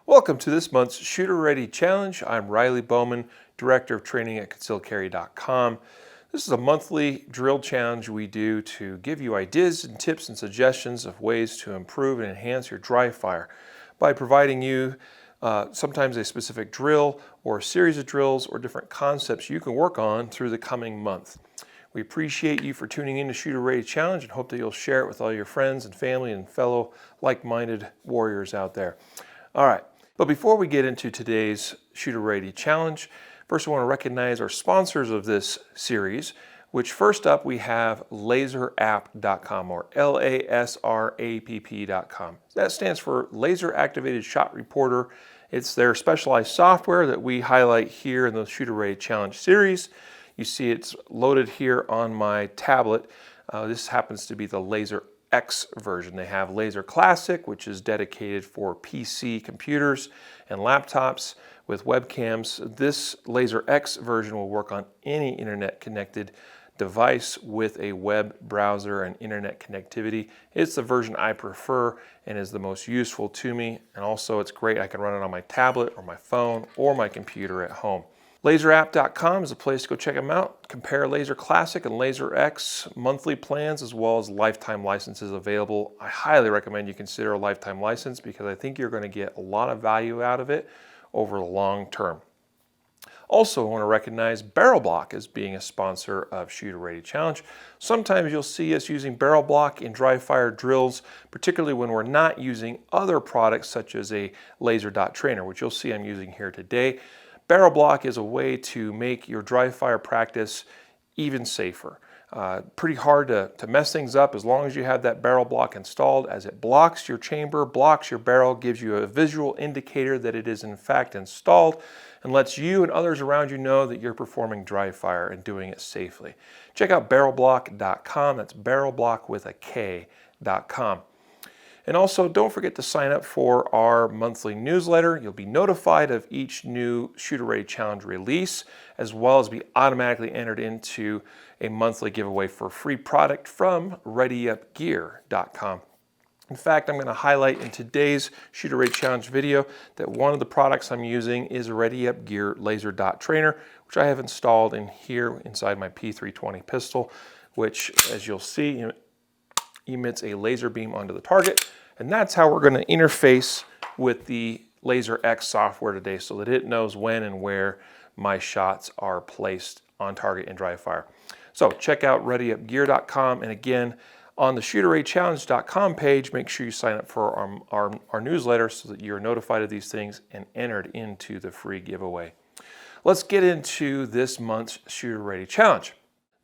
Welcome to this month's Shooter Ready Challenge. I'm Riley Bowman, Director of Training at ConcealedCarry.com. This is a monthly drill challenge we do to give you ideas and tips and suggestions of ways to improve and enhance your dry fire by providing you sometimes a specific drill or a series of drills or different concepts you can work on through the coming month. We appreciate you for tuning in to Shooter Ready Challenge and hope that you'll share it with all your friends and family and fellow like-minded warriors out there. All right. But before we get into today's Shooter Ready Challenge, first I want to recognize our sponsors of this series, which first up we have laserapp.com or LASRAPP.com. That stands for Laser Activated Shot Reporter. It's their specialized software that we highlight here in the Shooter Ready Challenge series. You see it's loaded here on my tablet. This happens to be the Laser X version. They have Laser Classic, which is dedicated for PC computers and laptops with webcams. This Laser X version will work on any internet connected device with a web browser and internet connectivity. It's the version I prefer and is the most useful to me. And also it's great. I can run it on my tablet or my phone or my computer at home. Laserapp.com is a place to go check them out. Compare Laser Classic and Laser X monthly plans as well as lifetime licenses available. I highly recommend you consider a lifetime license because I think you're going to get a lot of value out of it over the long term. Also, I want to recognize Barrel Block as being a sponsor of Shooter Ready Challenge. Sometimes you'll see us using Barrel Block in dry fire drills, particularly when we're not using other products such as a laser dot trainer, which you'll see I'm using here today. Barrel Block is a way to make your dry fire practice even safer. Pretty hard to mess things up as long as you have that barrel block installed, as it blocks your chamber, blocks your barrel, gives you a visual indicator that it is in fact installed, and lets you and others around you know that you're performing dry fire and doing it safely. Check out barrelblock.com. That's barrelblock with a K.com. And also, don't forget to sign up for our monthly newsletter. You'll be notified of each new Shooter Ready Challenge release, as well as be automatically entered into a monthly giveaway for a free product from ReadyUpGear.com. In fact, I'm going to highlight in today's Shooter Ready Challenge video that one of the products I'm using is a ReadyUp Gear laser dot trainer, which I have installed in here inside my P320 pistol, which, as you'll see, emits a laser beam onto the target. And that's how we're going to interface with the Laser X software today so that it knows when and where my shots are placed on target in dry fire. So check out ReadyUpGear.com, and again, on the ShooterReadyChallenge.com page, make sure you sign up for our newsletter so that you're notified of these things and entered into the free giveaway. Let's get into this month's Shooter Ready Challenge.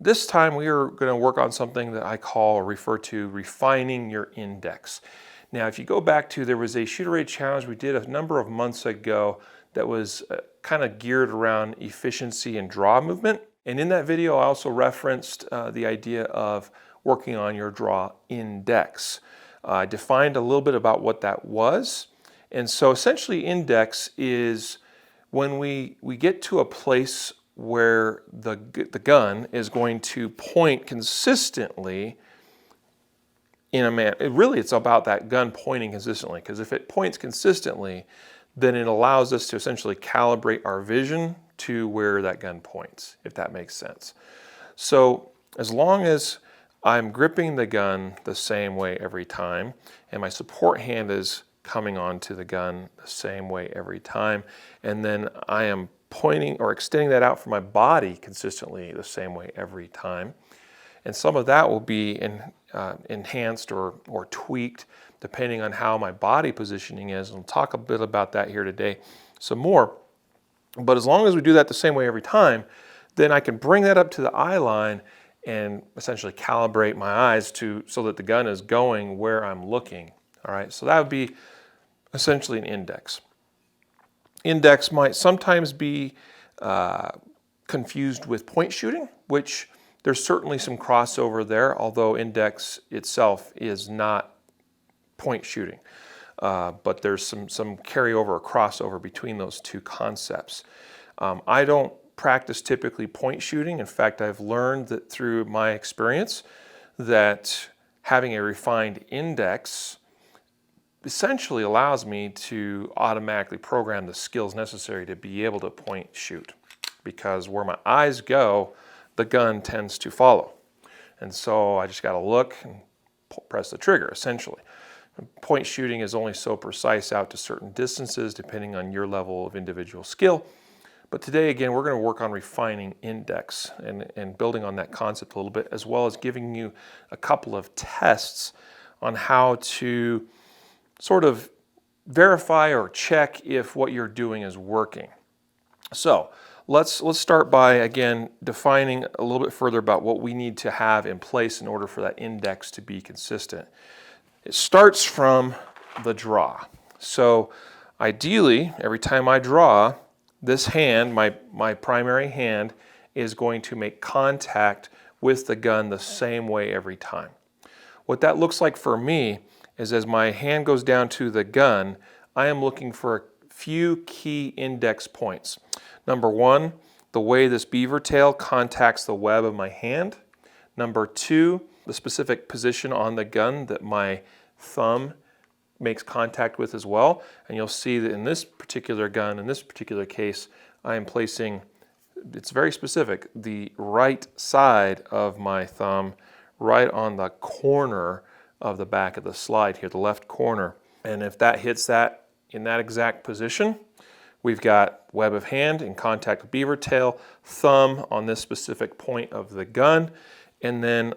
This time we are going to work on something that I call or refer to refining your index. Now, if you go back to, there was a Shooter Ready Challenge we did a number of months ago that was kind of geared around efficiency and draw movement. And in that video, I also referenced the idea of working on your draw index. I defined a little bit about what that was. And so essentially index is when we get to a place where the gun is going to point consistently in a manner. Really, it's about that gun pointing consistently, because if it points consistently, then it allows us to essentially calibrate our vision to where that gun points, if that makes sense. So as long as I'm gripping the gun the same way every time, and my support hand is coming onto the gun the same way every time, and then I am pointing or extending that out for my body consistently the same way every time. And some of that will be enhanced or tweaked depending on how my body positioning is. And we'll talk a bit about that here today some more. But as long as we do that the same way every time, then I can bring that up to the eye line and essentially calibrate my eyes so that the gun is going where I'm looking. All right, so that would be essentially an index. Index might sometimes be confused with point shooting, which there's certainly some crossover there, although index itself is not point shooting. But there's some carryover or crossover between those two concepts. I don't practice typically point shooting. In fact, I've learned that through my experience that having a refined index essentially allows me to automatically program the skills necessary to be able to point shoot, because where my eyes go, the gun tends to follow. And so I just got to look and press the trigger, essentially. Point shooting is only so precise out to certain distances depending on your level of individual skill. But today, again, we're going to work on refining index and building on that concept a little bit, as well as giving you a couple of tests on how to sort of verify or check if what you're doing is working. So let's start by, again, defining a little bit further about what we need to have in place in order for that index to be consistent. It starts from the draw. So ideally, every time I draw, this hand, my primary hand, is going to make contact with the gun the same way every time. What that looks like for me is as my hand goes down to the gun, I am looking for a few key index points. Number one, the way this beaver tail contacts the web of my hand. Number two, the specific position on the gun that my thumb makes contact with as well. And you'll see that in this particular gun, in this particular case, I am placing, it's very specific, the right side of my thumb right on the corner of the back of the slide here, the left corner. And if that hits that in that exact position, we've got web of hand in contact with beaver tail, thumb on this specific point of the gun, and then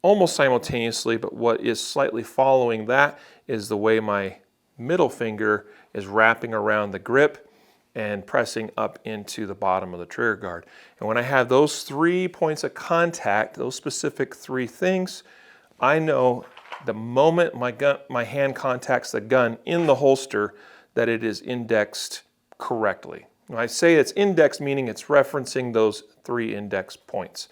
almost simultaneously, but what is slightly following that is the way my middle finger is wrapping around the grip and pressing up into the bottom of the trigger guard. And when I have those 3 points of contact, those specific 3 things, I know the moment my hand contacts the gun in the holster that it is indexed correctly. When I say it's indexed, meaning it's referencing those 3 index points.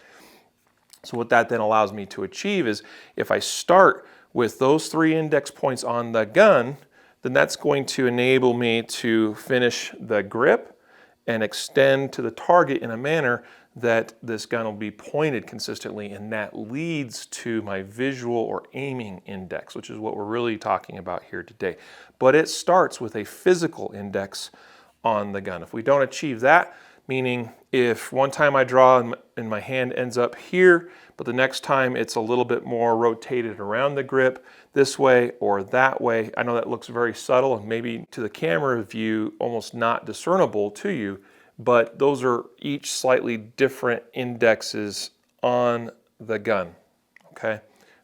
So what that then allows me to achieve is if I start with those 3 index points on the gun, then that's going to enable me to finish the grip and extend to the target in a manner that this gun will be pointed consistently, and that leads to my visual or aiming index, which is what we're really talking about here today. But it starts with a physical index on the gun. If we don't achieve that, meaning if one time I draw and my hand ends up here, but the next time it's a little bit more rotated around the grip this way or that way, I know that looks very subtle and maybe to the camera view almost not discernible to you, but those are each slightly different indexes on the gun, okay?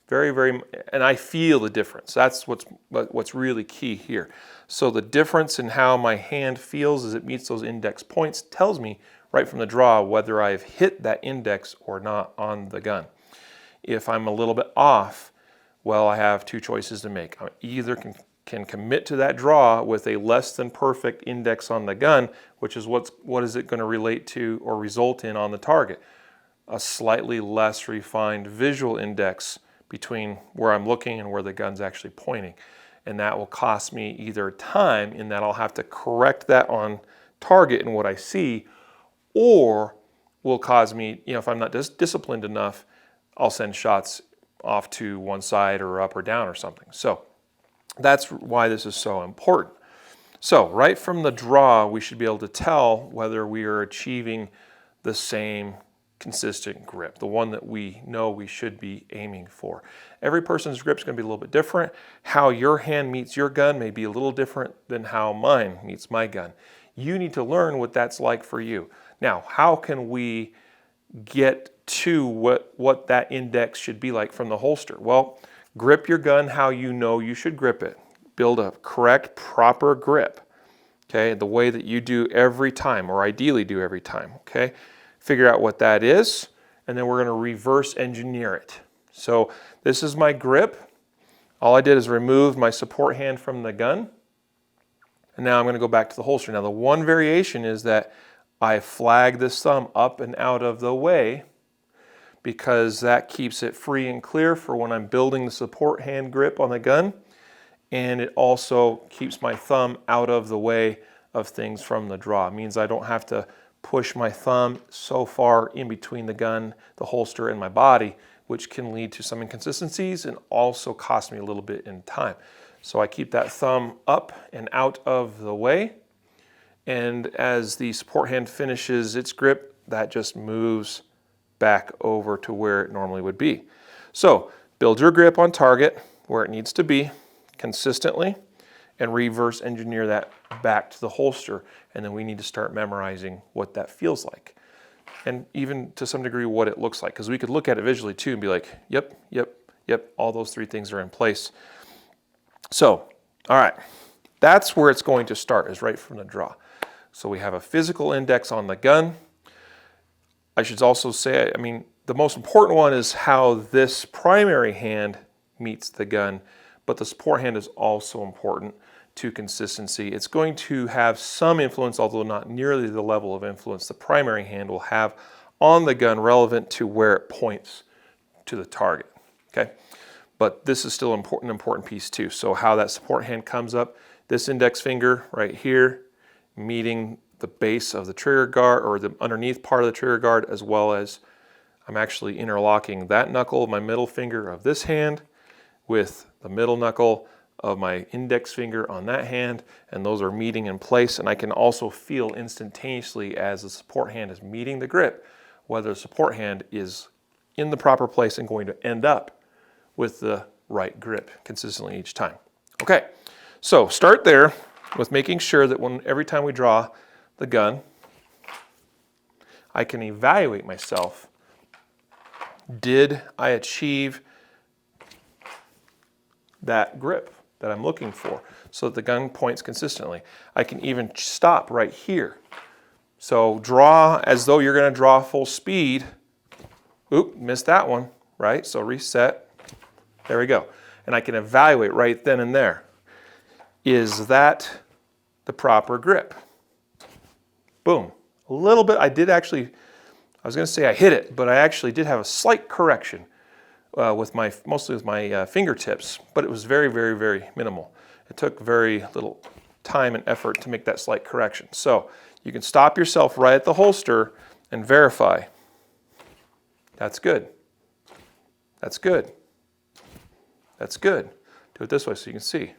And I feel the difference. That's what's really key here. So the difference in how my hand feels as it meets those index points tells me right from the draw whether I've hit that index or not on the gun. If I'm a little bit off, well, I have 2 choices to make. I either can commit to that draw with a less than perfect index on the gun, which is what is it going to relate to or result in on the target? A slightly less refined visual index between where I'm looking and where the gun's actually pointing. And that will cost me either time in that I'll have to correct that on target in what I see, or will cause me, if I'm not disciplined enough, I'll send shots off to one side or up or down or something. So that's why this is so important. So right from the draw, we should be able to tell whether we are achieving the same consistent grip, the one that we know we should be aiming for. Every person's grip is going to be a little bit different. How your hand meets your gun may be a little different than how mine meets my gun. You need to learn what that's like for you. Now, how can we get to what that index should be like from the holster? Well, grip your gun how you know you should grip it. Build a correct, proper grip, okay, the way that you do every time, or ideally do every time, okay? Figure out what that is, and then we're going to reverse engineer it. So this is my grip. All I did is remove my support hand from the gun, and now I'm going to go back to the holster. Now the one variation is that I flag this thumb up and out of the way, because that keeps it free and clear for when I'm building the support hand grip on the gun, and it also keeps my thumb out of the way of things from the draw. It means I don't have to push my thumb so far in between the gun, the holster, and my body, which can lead to some inconsistencies and also cost me a little bit in time. So I keep that thumb up and out of the way. And as the support hand finishes its grip, that just moves back over to where it normally would be. So build your grip on target where it needs to be consistently and reverse engineer that back to the holster. And then we need to start memorizing what that feels like. And even to some degree what it looks like, because we could look at it visually too and be like, yep, yep, yep, all those three things are in place. So, all right, that's where it's going to start, is right from the draw. So we have a physical index on the gun. I should also say, I mean, the most important one is how this primary hand meets the gun, but the support hand is also important to consistency. It's going to have some influence, although not nearly the level of influence the primary hand will have on the gun relevant to where it points to the target, okay? But this is still an important piece too. So how that support hand comes up, this index finger right here, meeting the base of the trigger guard or the underneath part of the trigger guard, as well as I'm actually interlocking that knuckle of my middle finger of this hand with the middle knuckle of my index finger on that hand, and those are meeting in place. And I can also feel instantaneously as the support hand is meeting the grip, whether the support hand is in the proper place and going to end up with the right grip consistently each time. Okay, so start there with making sure that every time we draw the gun, I can evaluate myself. Did I achieve that grip that I'm looking for so that the gun points consistently? I can even stop right here. So draw as though you're going to draw full speed. Oop, missed that one, right? So reset. There we go. And I can evaluate right then and there. Is that the proper grip? Boom. A little bit, I was going to say I hit it, but I actually did have a slight correction mostly with my fingertips, but it was very, very, very minimal. It took very little time and effort to make that slight correction. So you can stop yourself right at the holster and verify. That's good. That's good. That's good. Do it this way so you can see.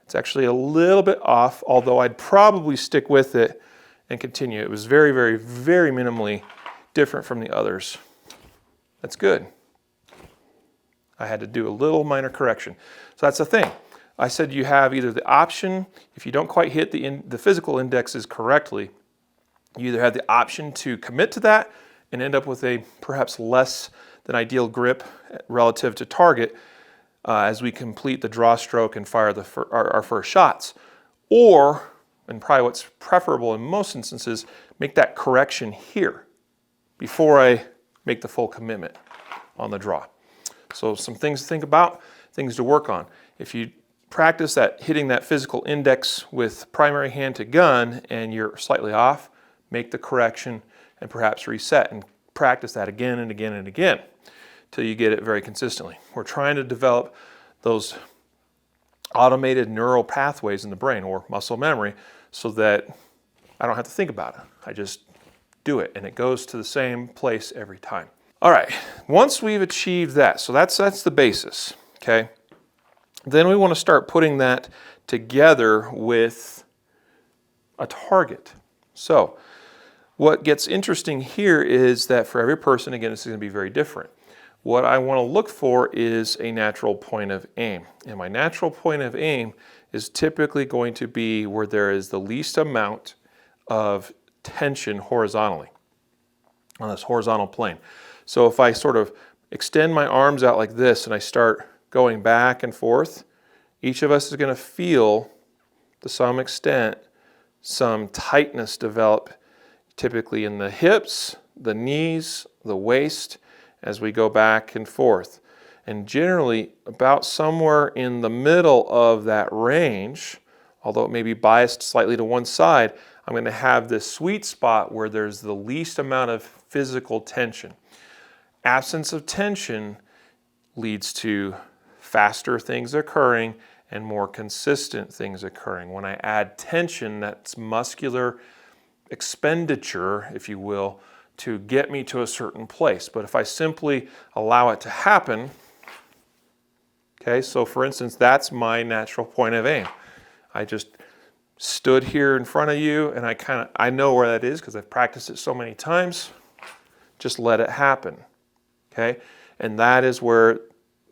It's actually a little bit off, although I'd probably stick with it and continue. It was very, very, very minimally different from the others. That's good. I had to do a little minor correction. So that's the thing. I said you have either the option, if you don't quite hit the physical indexes correctly, you either have the option to commit to that and end up with a perhaps less than ideal grip relative to target as we complete the draw stroke and fire our first shots. Or, and probably what's preferable in most instances, make that correction here before I make the full commitment on the draw. So some things to think about, things to work on. If you practice that, hitting that physical index with primary hand to gun and you're slightly off, make the correction and perhaps reset and practice that again and again and again till you get it very consistently. We're trying to develop those automated neural pathways in the brain or muscle memory so that I don't have to think about it. I just do it and it goes to the same place every time. All right, once we've achieved that, so that's the basis, okay? Then we want to start putting that together with a target. So what gets interesting here is that for every person, again, this is going to be very different. What I want to look for is a natural point of aim. And my natural point of aim is typically going to be where there is the least amount of tension horizontally on this horizontal plane. So if I sort of extend my arms out like this and I start going back and forth, each of us is going to feel, to some extent, some tightness develop, typically in the hips, the knees, the waist, as we go back and forth. And generally, about somewhere in the middle of that range, although it may be biased slightly to one side, I'm going to have this sweet spot where there's the least amount of physical tension. Absence of tension leads to faster things occurring and more consistent things occurring. When I add tension, that's muscular expenditure, if you will, to get me to a certain place. But if I simply allow it to happen, Okay, so for instance, that's my natural point of aim. I just stood here in front of you and I know where that is because I've practiced it so many times. Just let it happen. Okay, and that is where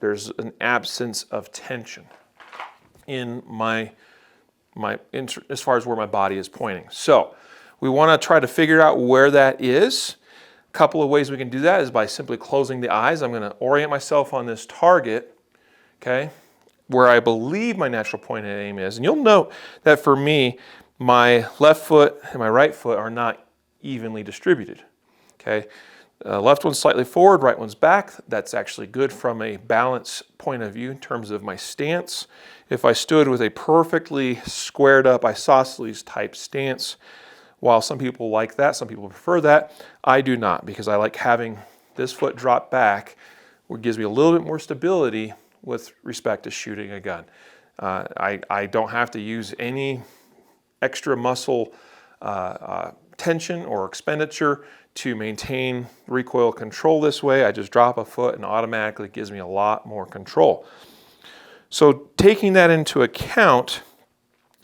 there's an absence of tension in as far as where my body is pointing. So we want to try to figure out where that is. A couple of ways we can do that is by simply closing the eyes. I'm going to orient myself on this target, okay, where I believe my natural point of aim is. And you'll note that for me, my left foot and my right foot are not evenly distributed. Okay, left one's slightly forward, right one's back. That's actually good from a balance point of view in terms of my stance. If I stood with a perfectly squared up isosceles type stance, while some people like that, some people prefer that, I do not, because I like having this foot drop back, which gives me a little bit more stability with respect to shooting a gun. I don't have to use any extra muscle tension or expenditure to maintain recoil control this way. I just drop a foot and automatically gives me a lot more control. So taking that into account,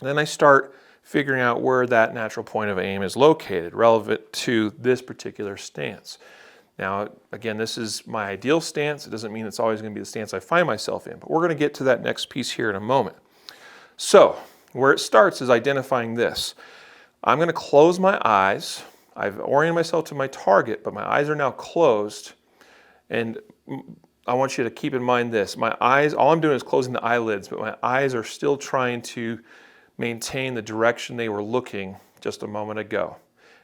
then I start figuring out where that natural point of aim is located relevant to this particular stance. Now, again, this is my ideal stance. It doesn't mean it's always going to be the stance I find myself in, but we're going to get to that next piece here in a moment. So where it starts is identifying this. I'm going to close my eyes. I've oriented myself to my target, but my eyes are now closed. And I want you to keep in mind this. My eyes, all I'm doing is closing the eyelids, but my eyes are still trying to maintain the direction they were looking just a moment ago.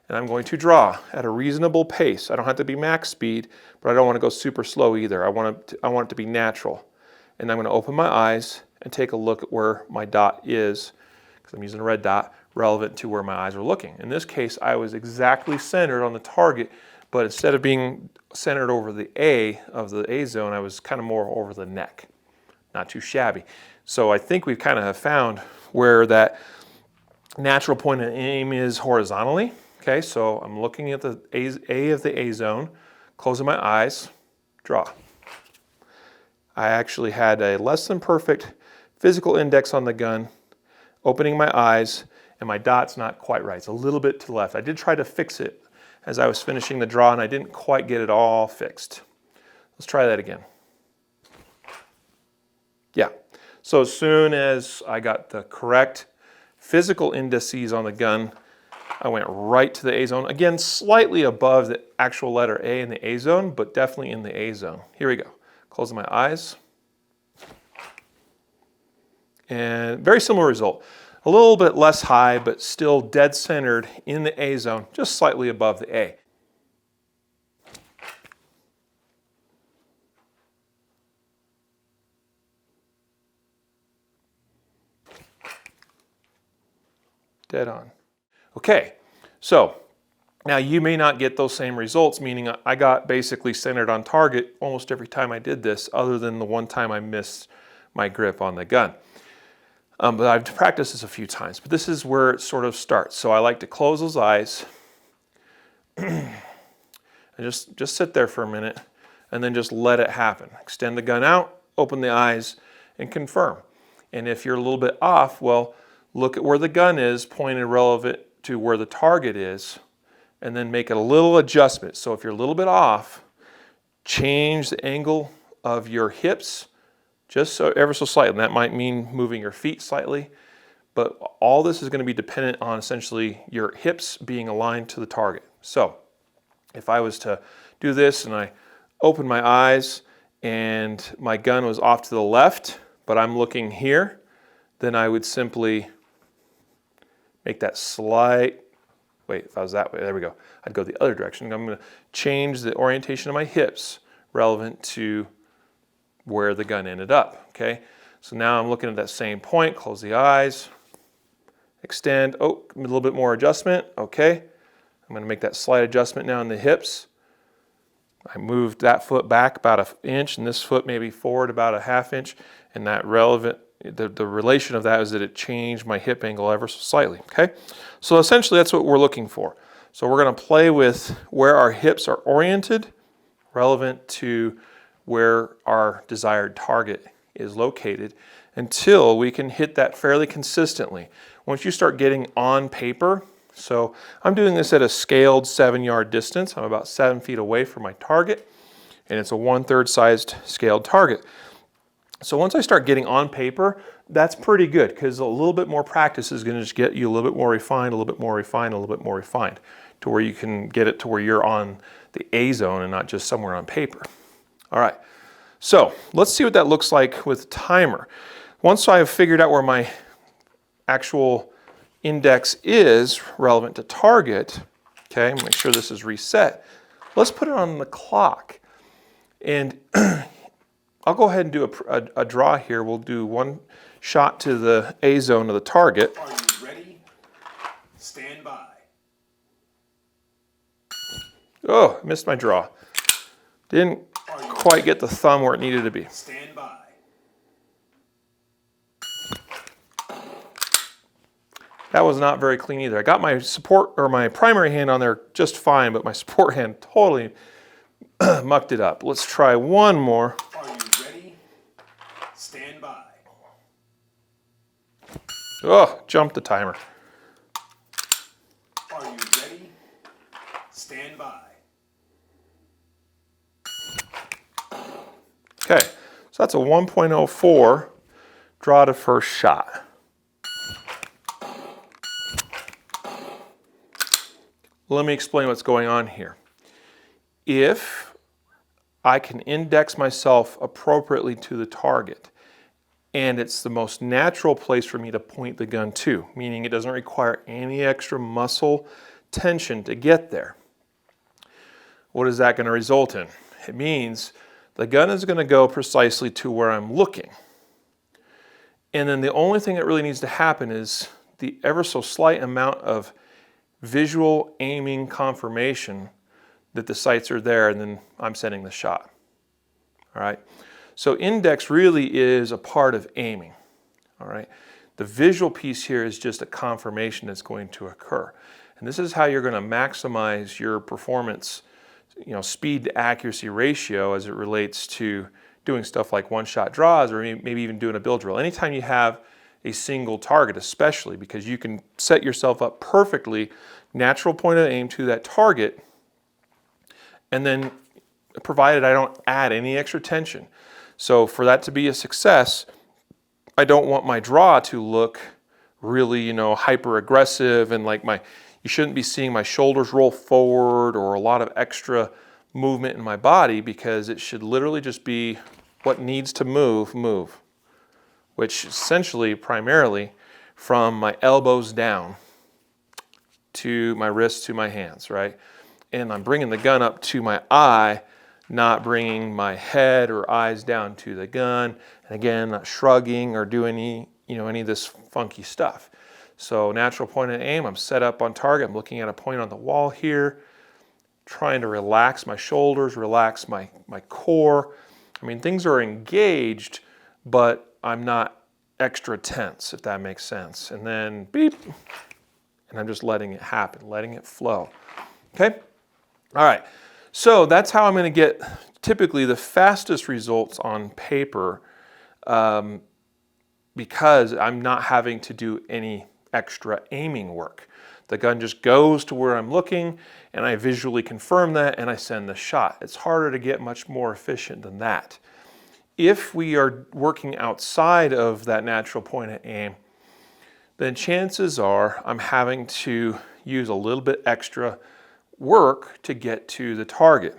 And I'm going to draw at a reasonable pace. I don't have to be max speed, but I don't want to go super slow either. I want it to be natural. And I'm going to open my eyes and take a look at where my dot is, because I'm using a red dot, relevant to where my eyes are looking. In this case, I was exactly centered on the target, but instead of being centered over the A of the A zone, I was kind of more over the neck. Not too shabby. So I think we've kind of have found where that natural point of aim is horizontally. Okay, so I'm looking at the A of the A zone, closing my eyes, draw. I actually had a less than perfect physical index on the gun, opening my eyes, and my dot's not quite right. It's a little bit to the left. I did try to fix it as I was finishing the draw, and I didn't quite get it all fixed. Let's try that again. Yeah, so as soon as I got the correct physical indices on the gun, I went right to the A zone. Again, slightly above the actual letter A in the A zone, but definitely in the A zone. Here we go. Closing my eyes. And very similar result. A little bit less high, but still dead centered in the A zone, just slightly above the A. Dead on. Okay, so now you may not get those same results, meaning I got basically centered on target almost every time I did this, other than the one time I missed my grip on the gun. But I've practiced this a few times, but this is where it sort of starts. So I like to close those eyes and just sit there for a minute and then just let it happen. Extend the gun out, open the eyes, and confirm. And if you're a little bit off, well, look at where the gun is pointed relevant to where the target is, and then make it a little adjustment. So if you're a little bit off, change the angle of your hips just so ever so slightly. And that might mean moving your feet slightly, but all this is going to be dependent on essentially your hips being aligned to the target. So if I was to do this and I open my eyes and my gun was off to the left, but I'm looking here, then I would simply make that slight, wait, if I was that way, there we go. I'd go the other direction. I'm going to change the orientation of my hips relevant to where the gun ended up, okay? So now I'm looking at that same point, close the eyes, extend, oh, a little bit more adjustment, okay? I'm going to make that slight adjustment now in the hips. I moved that foot back about an inch and this foot maybe forward about a half inch, and that relevant, the relation of that is that it changed my hip angle ever so slightly, okay? So essentially that's what we're looking for. So we're going to play with where our hips are oriented relevant to where our desired target is located until we can hit that fairly consistently. Once you start getting on paper, so I'm doing this at a scaled 7-yard distance. I'm about 7 feet away from my target, and it's a 1/3 sized scaled target. So once I start getting on paper, that's pretty good, because a little bit more practice is going to just get you a little bit more refined, a little bit more refined, a little bit more refined, to where you can get it to where you're on the A zone and not just somewhere on paper. All right, so let's see what that looks like with timer. Once I have figured out where my actual index is relevant to target, okay, make sure this is reset. Let's put it on the clock. And I'll go ahead and do a draw here. We'll do one shot to the A zone of the target. Are you ready? Stand by. Oh, missed my draw. Didn't quite get the thumb where it needed to be. Stand by. That was not very clean either. I got my support or my primary hand on there just fine, but my support hand totally mucked it up. Let's try one more. Are you ready? Stand by. Oh, jumped the timer. Are you ready? Stand by. Okay, so that's a 1.04 draw to first shot. Let me explain what's going on here. If I can index myself appropriately to the target, and it's the most natural place for me to point the gun to, meaning it doesn't require any extra muscle tension to get there, what is that going to result in? It means the gun is going to go precisely to where I'm looking. And then the only thing that really needs to happen is the ever so slight amount of visual aiming confirmation that the sights are there, and then I'm sending the shot. All right. So index really is a part of aiming. All right. The visual piece here is just a confirmation that's going to occur. And this is how you're going to maximize your performance, speed to accuracy ratio as it relates to doing stuff like one-shot draws, or maybe even doing a bill drill. Anytime you have a single target, especially, because you can set yourself up perfectly, natural point of aim to that target, and then provided I don't add any extra tension. So for that to be a success, I don't want my draw to look really, hyper aggressive, and like you shouldn't be seeing my shoulders roll forward or a lot of extra movement in my body, because it should literally just be what needs to move, which essentially primarily from my elbows down to my wrists to my hands, right? And I'm bringing the gun up to my eye, not bringing my head or eyes down to the gun. And again, not shrugging or doing any of this funky stuff. So natural point of aim, I'm set up on target. I'm looking at a point on the wall here, trying to relax my shoulders, relax my core. I mean, things are engaged, but I'm not extra tense, if that makes sense. And then beep, and I'm just letting it happen, letting it flow. Okay? All right. So that's how I'm going to get typically the fastest results on paper, because I'm not having to do any extra aiming work. The gun just goes to where I'm looking, and I visually confirm that, and I send the shot. It's harder to get much more efficient than that. If we are working outside of that natural point of aim, then chances are I'm having to use a little bit extra work to get to the target.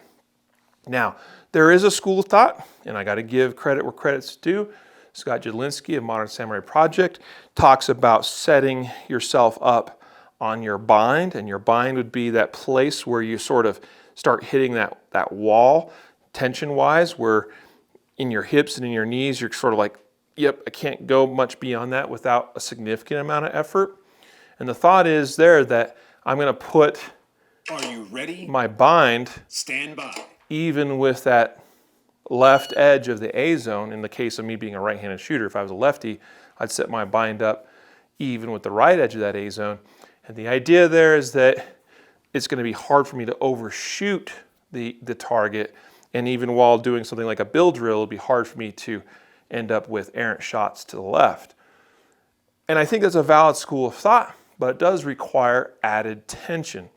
Now, there is a school of thought, and I got to give credit where credit's due. Scott Jedlinski of Modern Samurai Project talks about setting yourself up on your bind, and your bind would be that place where you sort of start hitting that wall tension-wise, where in your hips and in your knees you're sort of like, yep, I can't go much beyond that without a significant amount of effort. And the thought is there that I'm going to put Are you ready? my bind Stand by. even with that left edge of the A zone. In the case of me being a right-handed shooter, if I was a lefty, I'd set my bind up even with the right edge of that A zone. And the idea there is that it's going to be hard for me to overshoot the target, and even while doing something like a bill drill, it'll be hard for me to end up with errant shots to the left. And I think that's a valid school of thought, but it does require added tension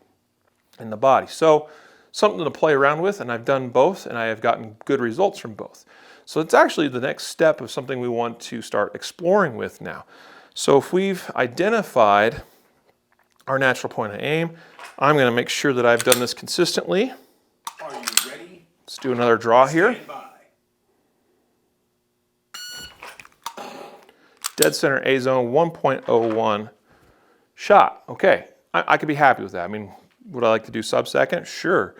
in the body. So something to play around with, and I've done both, and I have gotten good results from both. So it's actually the next step of something we want to start exploring with now. So if we've identified our natural point of aim, I'm going to make sure that I've done this consistently. Are you ready? Let's do another draw here. Stand by. Dead center A zone, 1.01 shot. Okay, I could be happy with that. I mean, would I like to do sub-second? Sure.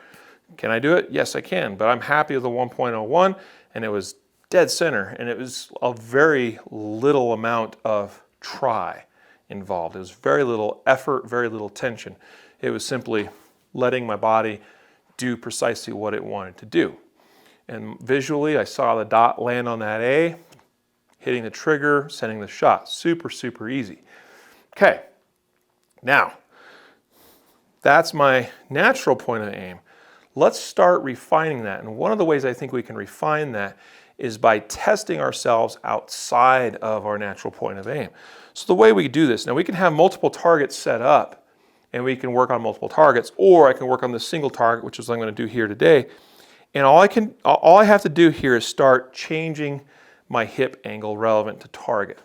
Can I do it? Yes, I can, but I'm happy with the 1.01, and it was dead center, and it was a very little amount of try involved. It was very little effort, very little tension. It was simply letting my body do precisely what it wanted to do. And visually, I saw the dot land on that A, hitting the trigger, sending the shot. Super, super easy. Okay, now, that's my natural point of aim. Let's start refining that. And one of the ways I think we can refine that is by testing ourselves outside of our natural point of aim. So the way we do this, now we can have multiple targets set up and we can work on multiple targets, or I can work on the single target, which is what I'm going to do here today. And all I have to do here is start changing my hip angle relevant to target.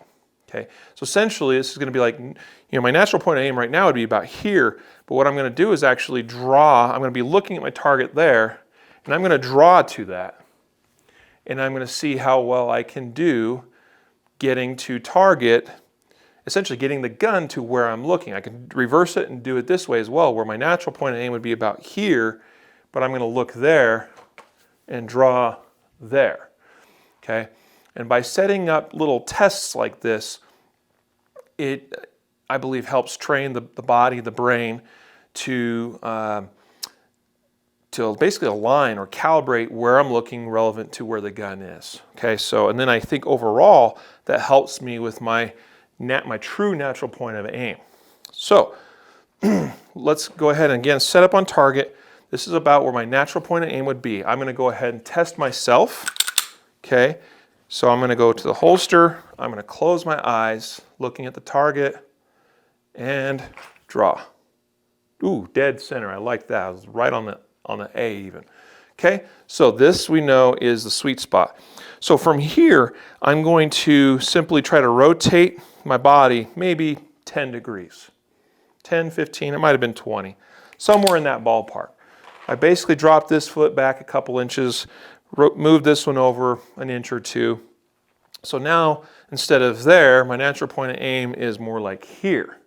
Okay, so essentially this is going to be like, my natural point of aim right now would be about here, but what I'm going to do is actually draw. I'm going to be looking at my target there, and I'm going to draw to that, and I'm going to see how well I can do getting to target, essentially getting the gun to where I'm looking. I can reverse it and do it this way as well, where my natural point of aim would be about here, but I'm going to look there and draw there. Okay. And by setting up little tests like this, it, I believe, helps train the body, the brain, to basically align or calibrate where I'm looking relevant to where the gun is. Okay, so, and then I think overall that helps me with my true natural point of aim. So let's go ahead and again set up on target. This is about where my natural point of aim would be. I'm going to go ahead and test myself. Okay. So I'm going to go to the holster, I'm going to close my eyes, looking at the target, and draw. Ooh, dead center, I like that. I was right on the A even. Okay, so this we know is the sweet spot. So from here, I'm going to simply try to rotate my body maybe 10 degrees. 10, 15, it might have been 20. Somewhere in that ballpark. I basically dropped this foot back a couple inches, move this one over an inch or two. So now, instead of there, my natural point of aim is more like here.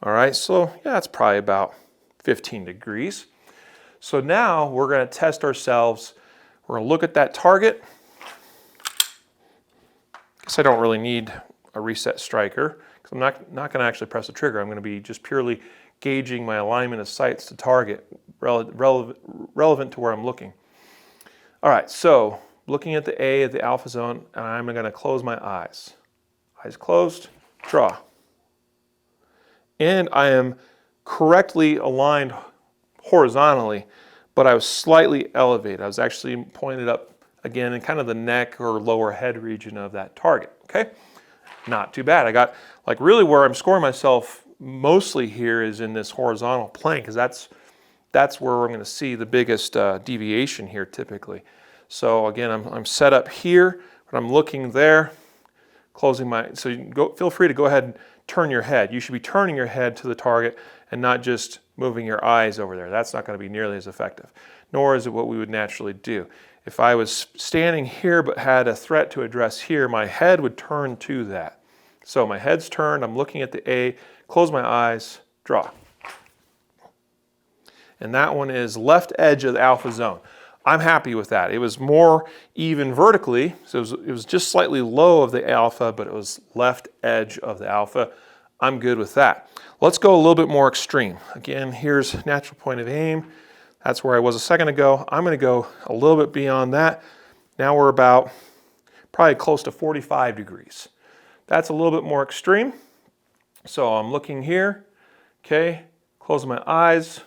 All right, so yeah, it's probably about 15 degrees. So now we're going to test ourselves. We're going to look at that target. Guess I don't really need a reset striker because I'm not going to actually press the trigger. I'm going to be just purely gauging my alignment of sights to target relevant to where I'm looking. All right, so looking at the A at the alpha zone, and I'm going to close my eyes. Eyes closed, draw. And I am correctly aligned horizontally, but I was slightly elevated. I was actually pointed up again in kind of the neck or lower head region of that target, okay? Not too bad. I got, like, really where I'm scoring myself mostly here is in this horizontal plane, because that's where we're going to see the biggest deviation here typically. So again, I'm set up here, but I'm looking there, closing my, so you can feel free to go ahead and turn your head. You should be turning your head to the target and not just moving your eyes over there. That's not going to be nearly as effective, nor is it what we would naturally do. If I was standing here but had a threat to address here, my head would turn to that. So my head's turned, I'm looking at the A, close my eyes, draw. And that one is left edge of the alpha zone. I'm happy with that. It was more even vertically, so it was just slightly low of the alpha, but it was left edge of the alpha. I'm good with that. Let's go a little bit more extreme. Again, here's natural point of aim. That's where I was a second ago. I'm going to go a little bit beyond that. Now we're about probably close to 45 degrees. That's a little bit more extreme. So I'm looking here, okay, closing my eyes.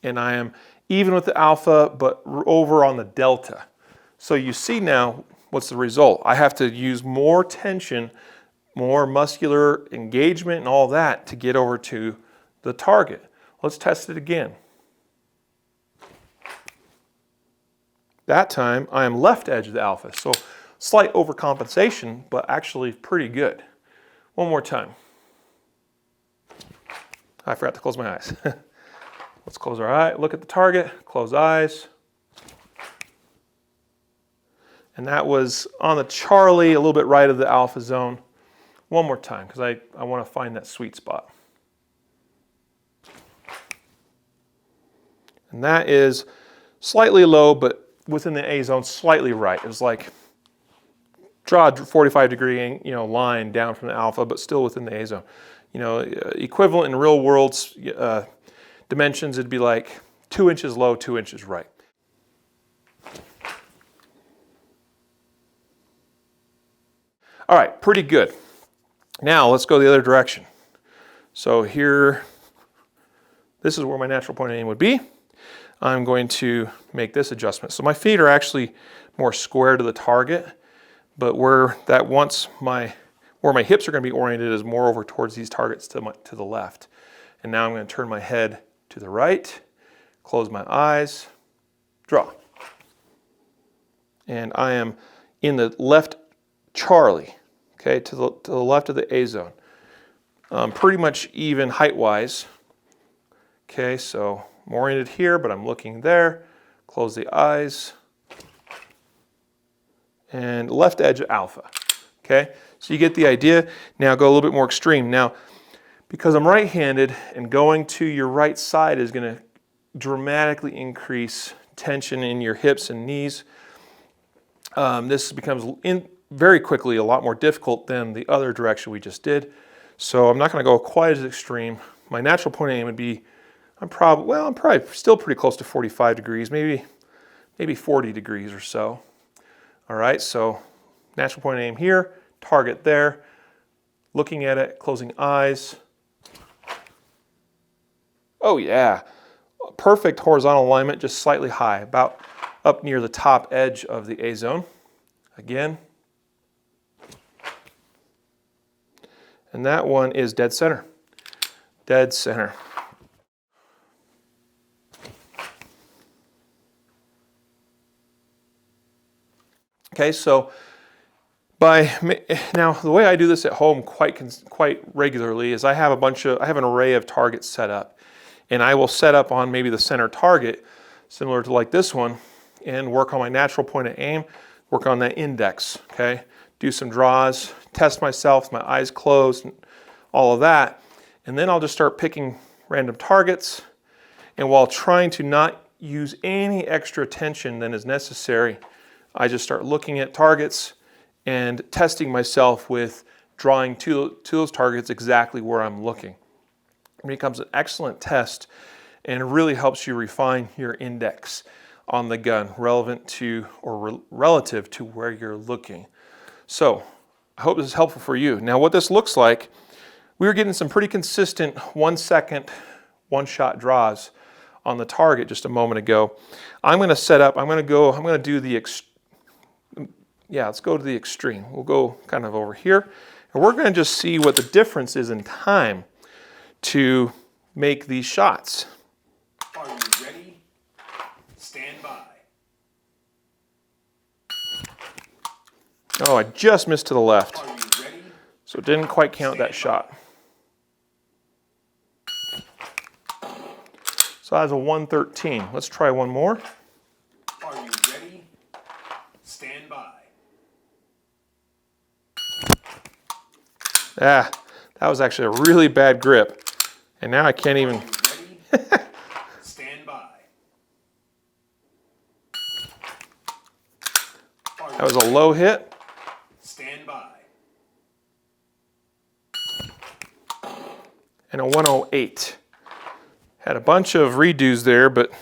And I am even with the alpha, but over on the delta. So you see now what's the result. I have to use more tension, more muscular engagement and all that to get over to the target. Let's test it again. That time I am left edge of the alpha. So slight overcompensation, but actually pretty good. One more time. I forgot to close my eyes. Let's close our eye, look at the target, close eyes. And that was on the Charlie, a little bit right of the alpha zone. One more time, because I want to find that sweet spot. And that is slightly low, but within the A zone, slightly right. It was like, draw a 45-degree line down from the alpha, but still within the A zone. Equivalent in real world dimensions, it'd be like 2 inches low, 2 inches right. All right, pretty good. Now let's go the other direction. So here, this is where my natural point of aim would be. I'm going to make this adjustment. So my feet are actually more square to the target, but where my hips are going to be oriented is more over towards these targets to the left. And now I'm going to turn my head to the right, close my eyes, draw. And I am in the left Charlie, okay, to the left of the A zone. Pretty much even height-wise. Okay, so I'm oriented here, but I'm looking there. Close the eyes. And left edge of alpha. Okay, so you get the idea. Now go a little bit more extreme. Now, because I'm right-handed and going to your right side is going to dramatically increase tension in your hips and knees. This becomes very quickly a lot more difficult than the other direction we just did. So I'm not going to go quite as extreme. My natural point of aim would be, I'm probably still pretty close to 45 degrees, maybe 40 degrees or so. All right, so natural point of aim here, target there, looking at it, closing eyes. Oh yeah, perfect horizontal alignment, just slightly high, about up near the top edge of the A zone. Again. And that one is dead center. Dead center. Okay, so now the way I do this at home quite regularly is I have an array of targets set up, and I will set up on maybe the center target, similar to like this one, and work on my natural point of aim, work on that index. Okay, do some draws, test myself, my eyes closed, and all of that, and then I'll just start picking random targets, and while trying to not use any extra tension than is necessary, I just start looking at targets and testing myself with drawing to those targets exactly where I'm looking. It becomes an excellent test and really helps you refine your index on the gun relative to where you're looking. So I hope this is helpful for you. Now what this looks like, we were getting some pretty consistent 1 second, one-shot draws on the target just a moment ago. I'm going to set up, I'm going to do the let's go to the extreme. We'll go kind of over here, and we're going to just see what the difference is in time to make these shots. Are you ready? Stand by. Oh, I just missed to the left. Are you ready? So it didn't quite count that shot. So that was a 113. Let's try one more. Are you ready? Stand by. That was actually a really bad grip. And now I can't even... Are you ready? Stand by. That was a low hit. Stand by. And a 108. Had a bunch of redos there, but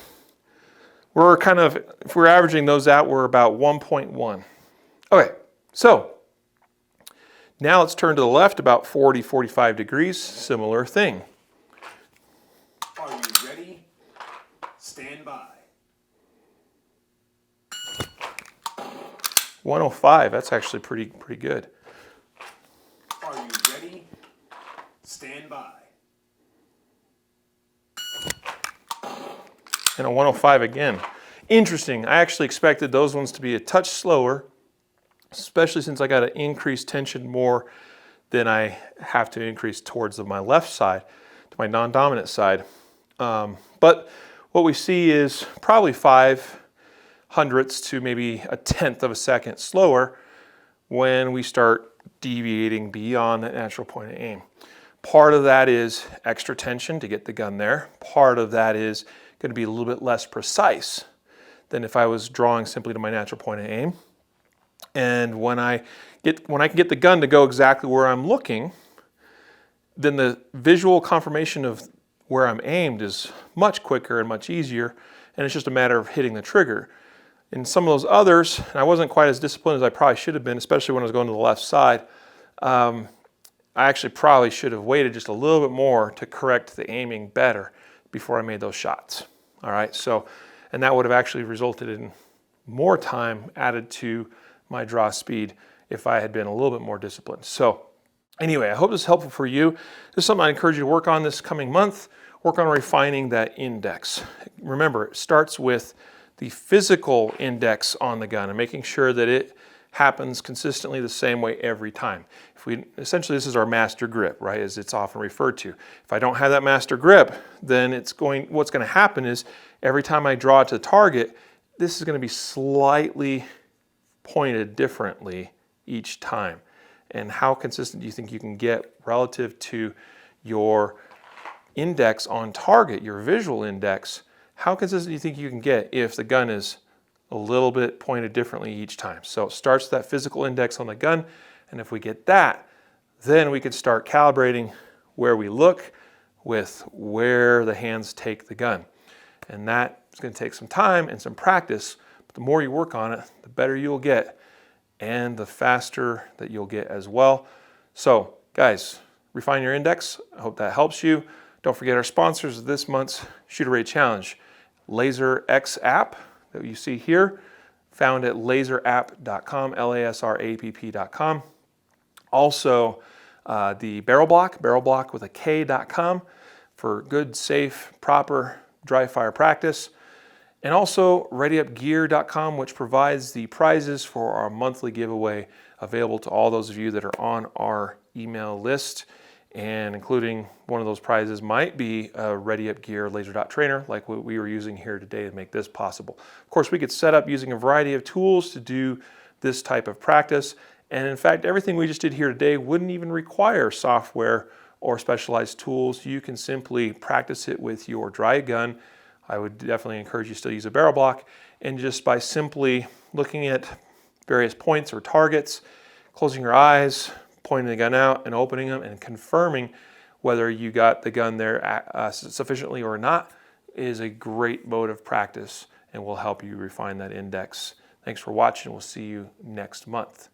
we're kind of, if we're averaging those out, we're about 1.1. Okay, so now let's turn to the left about 40, 45 degrees, similar thing. Are you ready? Stand by. 105, that's actually pretty good. Are you ready? Stand by. And a 105 again. Interesting, I actually expected those ones to be a touch slower, especially since I got to increase tension more than I have to increase towards my left side, to my non-dominant side. But what we see is probably 0.05 to maybe 1/10 of a second slower when we start deviating beyond that natural point of aim. Part of that is extra tension to get the gun there. Part of that is going to be a little bit less precise than if I was drawing simply to my natural point of aim. And when I can get the gun to go exactly where I'm looking, then the visual confirmation of where I'm aimed is much quicker and much easier, and it's just a matter of hitting the trigger. In some of those others, I wasn't quite as disciplined as I probably should have been, especially when I was going to the left side. I actually probably should have waited just a little bit more to correct the aiming better before I made those shots. All right, so, and that would have actually resulted in more time added to my draw speed if I had been a little bit more disciplined. So anyway, I hope this is helpful for you. This is something I encourage you to work on this coming month. Work on refining that index. Remember, it starts with the physical index on the gun and making sure that it happens consistently the same way every time. Essentially, this is our master grip, right, as it's often referred to. If I don't have that master grip, then what's going to happen is every time I draw to the target, this is going to be slightly pointed differently each time. And how consistent do you think you can get relative to your index on target, your visual index? How consistent do you think you can get if the gun is a little bit pointed differently each time? So it starts with that physical index on the gun, and if we get that, then we can start calibrating where we look with where the hands take the gun. And that is going to take some time and some practice, but the more you work on it, the better you'll get, and the faster that you'll get as well. So guys, refine your index. I hope that helps you. Don't forget our sponsors of this month's Shooter Ray Challenge, Laser X app that you see here, found at laserapp.com, lasrapp.com. Also, the barrel block with a K.com for good, safe, proper dry fire practice. And also readyupgear.com, which provides the prizes for our monthly giveaway available to all those of you that are on our email list. And including one of those prizes might be a Ready Up Gear laser dot trainer like what we were using here today to make this possible. Of course, we could set up using a variety of tools to do this type of practice. And in fact, everything we just did here today wouldn't even require software or specialized tools. You can simply practice it with your dry gun. I would definitely encourage you to still use a barrel block. And just by simply looking at various points or targets, closing your eyes, pointing the gun out and opening them and confirming whether you got the gun there sufficiently or not is a great mode of practice and will help you refine that index. Thanks for watching. We'll see you next month.